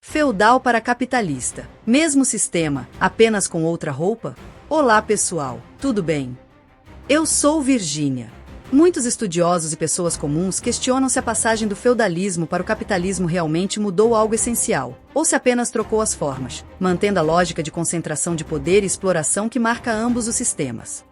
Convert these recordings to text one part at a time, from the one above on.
Feudal para capitalista. Mesmo sistema, apenas com outra roupa? Olá pessoal, tudo bem? Eu sou Virgínia. Muitos estudiosos e pessoas comuns questionam se a passagem do feudalismo para o capitalismo realmente mudou algo essencial, ou se apenas trocou as formas, mantendo a lógica de concentração de poder e exploração que marca ambos os sistemas.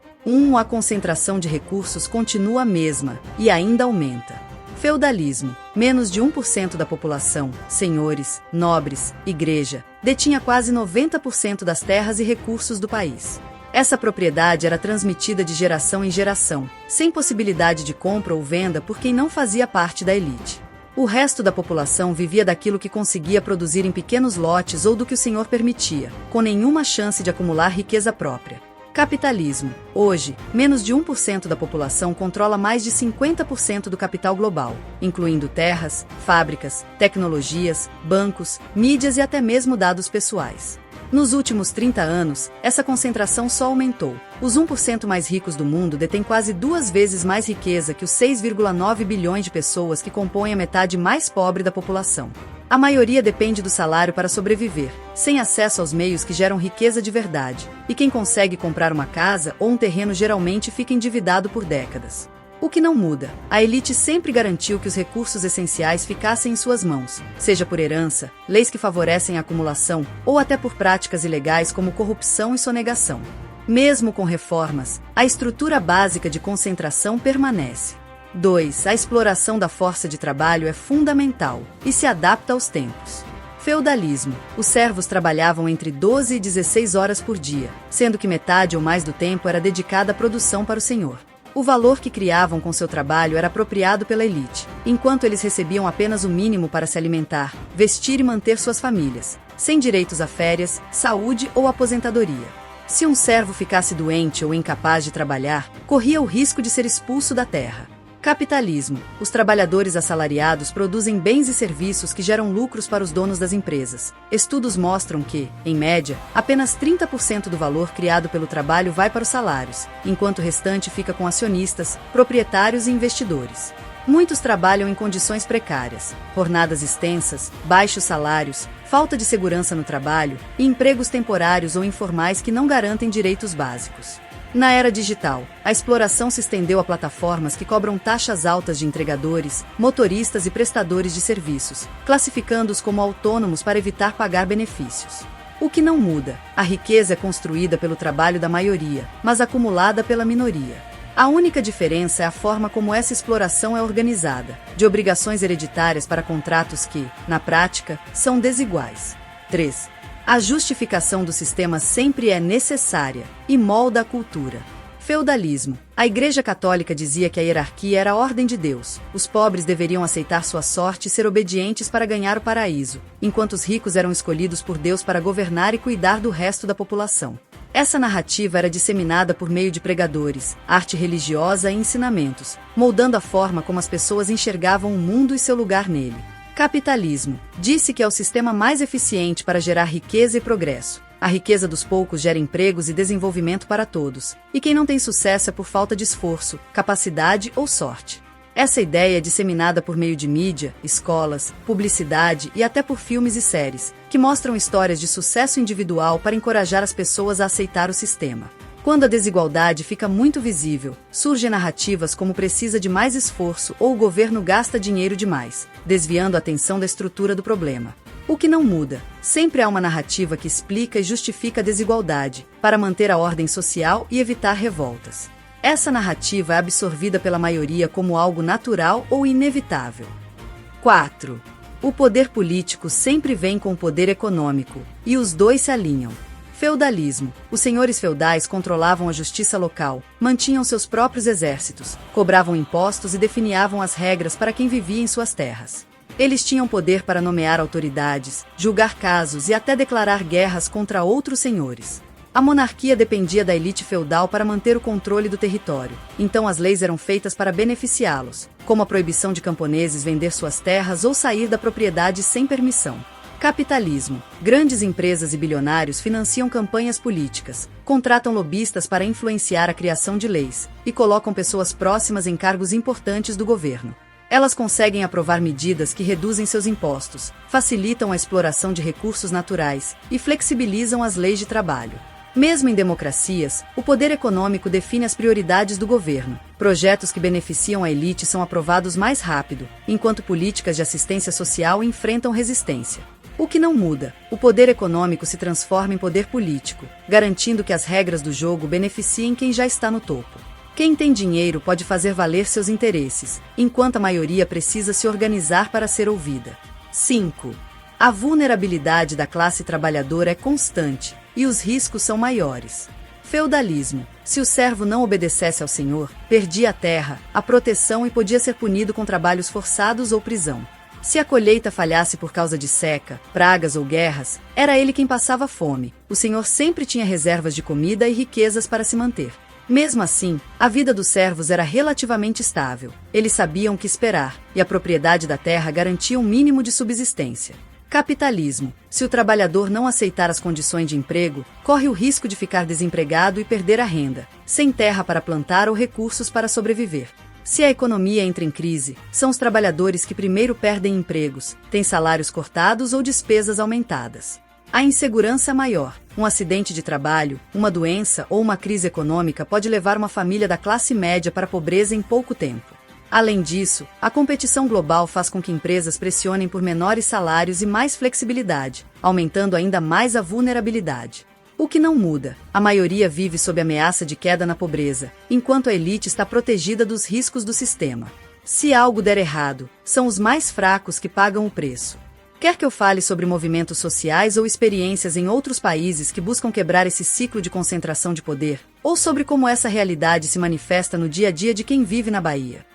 A concentração de recursos continua a mesma, e ainda aumenta. Feudalismo. Menos de 1% da população, senhores, nobres, igreja, detinha quase 90% das terras e recursos do país. Essa propriedade era transmitida de geração em geração, sem possibilidade de compra ou venda por quem não fazia parte da elite. O resto da população vivia daquilo que conseguia produzir em pequenos lotes ou do que o senhor permitia, com nenhuma chance de acumular riqueza própria. Capitalismo. Hoje, menos de 1% da população controla mais de 50% do capital global, incluindo terras, fábricas, tecnologias, bancos, mídias e até mesmo dados pessoais. Nos últimos 30 anos, essa concentração só aumentou. Os 1% mais ricos do mundo detêm quase 2 vezes mais riqueza que os 6,9 bilhões de pessoas que compõem a metade mais pobre da população. A maioria depende do salário para sobreviver, sem acesso aos meios que geram riqueza de verdade, e quem consegue comprar uma casa ou um terreno geralmente fica endividado por décadas. O que não muda, a elite sempre garantiu que os recursos essenciais ficassem em suas mãos, seja por herança, leis que favorecem a acumulação, ou até por práticas ilegais como corrupção e sonegação. Mesmo com reformas, a estrutura básica de concentração permanece. 2. A exploração da força de trabalho é fundamental e se adapta aos tempos. Feudalismo. Os servos trabalhavam entre 12 e 16 horas por dia, sendo que metade ou mais do tempo era dedicada à produção para o senhor. O valor que criavam com seu trabalho era apropriado pela elite, enquanto eles recebiam apenas o mínimo para se alimentar, vestir e manter suas famílias, sem direitos a férias, saúde ou aposentadoria. Se um servo ficasse doente ou incapaz de trabalhar, corria o risco de ser expulso da terra. Capitalismo. Os trabalhadores assalariados produzem bens e serviços que geram lucros para os donos das empresas. Estudos mostram que, em média, apenas 30% do valor criado pelo trabalho vai para os salários, enquanto o restante fica com acionistas, proprietários e investidores. Muitos trabalham em condições precárias, jornadas extensas, baixos salários, falta de segurança no trabalho e empregos temporários ou informais que não garantem direitos básicos. Na era digital, a exploração se estendeu a plataformas que cobram taxas altas de entregadores, motoristas e prestadores de serviços, classificando-os como autônomos para evitar pagar benefícios. O que não muda, a riqueza é construída pelo trabalho da maioria, mas acumulada pela minoria. A única diferença é a forma como essa exploração é organizada, de obrigações hereditárias para contratos que, na prática, são desiguais. 3. A justificação do sistema sempre é necessária e molda a cultura. Feudalismo. A Igreja Católica dizia que a hierarquia era a ordem de Deus. Os pobres deveriam aceitar sua sorte e ser obedientes para ganhar o paraíso, enquanto os ricos eram escolhidos por Deus para governar e cuidar do resto da população. Essa narrativa era disseminada por meio de pregadores, arte religiosa e ensinamentos, moldando a forma como as pessoas enxergavam o mundo e seu lugar nele. Capitalismo. Disse que é o sistema mais eficiente para gerar riqueza e progresso. A riqueza dos poucos gera empregos e desenvolvimento para todos, e quem não tem sucesso é por falta de esforço, capacidade ou sorte. Essa ideia é disseminada por meio de mídia, escolas, publicidade e até por filmes e séries, que mostram histórias de sucesso individual para encorajar as pessoas a aceitar o sistema. Quando a desigualdade fica muito visível, surgem narrativas como precisa de mais esforço ou o governo gasta dinheiro demais, desviando a atenção da estrutura do problema. O que não muda, sempre há uma narrativa que explica e justifica a desigualdade, para manter a ordem social e evitar revoltas. Essa narrativa é absorvida pela maioria como algo natural ou inevitável. 4. O poder político sempre vem com o poder econômico, e os dois se alinham. Feudalismo. Os senhores feudais controlavam a justiça local, mantinham seus próprios exércitos, cobravam impostos e definiam as regras para quem vivia em suas terras. Eles tinham poder para nomear autoridades, julgar casos e até declarar guerras contra outros senhores. A monarquia dependia da elite feudal para manter o controle do território, então as leis eram feitas para beneficiá-los, como a proibição de camponeses vender suas terras ou sair da propriedade sem permissão. Capitalismo. Grandes empresas e bilionários financiam campanhas políticas, contratam lobistas para influenciar a criação de leis e colocam pessoas próximas em cargos importantes do governo. Elas conseguem aprovar medidas que reduzem seus impostos, facilitam a exploração de recursos naturais e flexibilizam as leis de trabalho. Mesmo em democracias, o poder econômico define as prioridades do governo. Projetos que beneficiam a elite são aprovados mais rápido, enquanto políticas de assistência social enfrentam resistência. O que não muda, o poder econômico se transforma em poder político, garantindo que as regras do jogo beneficiem quem já está no topo. Quem tem dinheiro pode fazer valer seus interesses, enquanto a maioria precisa se organizar para ser ouvida. 5. A vulnerabilidade da classe trabalhadora é constante, e os riscos são maiores. Feudalismo. Se o servo não obedecesse ao senhor, perdia a terra, a proteção e podia ser punido com trabalhos forçados ou prisão. Se a colheita falhasse por causa de seca, pragas ou guerras, era ele quem passava fome. O senhor sempre tinha reservas de comida e riquezas para se manter. Mesmo assim, a vida dos servos era relativamente estável. Eles sabiam o que esperar, e a propriedade da terra garantia um mínimo de subsistência. Capitalismo. Se o trabalhador não aceitar as condições de emprego, corre o risco de ficar desempregado e perder a renda, sem terra para plantar ou recursos para sobreviver. Se a economia entra em crise, são os trabalhadores que primeiro perdem empregos, têm salários cortados ou despesas aumentadas. A insegurança maior. Um acidente de trabalho, uma doença ou uma crise econômica pode levar uma família da classe média para a pobreza em pouco tempo. Além disso, a competição global faz com que empresas pressionem por menores salários e mais flexibilidade, aumentando ainda mais a vulnerabilidade. O que não muda, a maioria vive sob ameaça de queda na pobreza, enquanto a elite está protegida dos riscos do sistema. Se algo der errado, são os mais fracos que pagam o preço. Quer que eu fale sobre movimentos sociais ou experiências em outros países que buscam quebrar esse ciclo de concentração de poder, ou sobre como essa realidade se manifesta no dia a dia de quem vive na Bahia?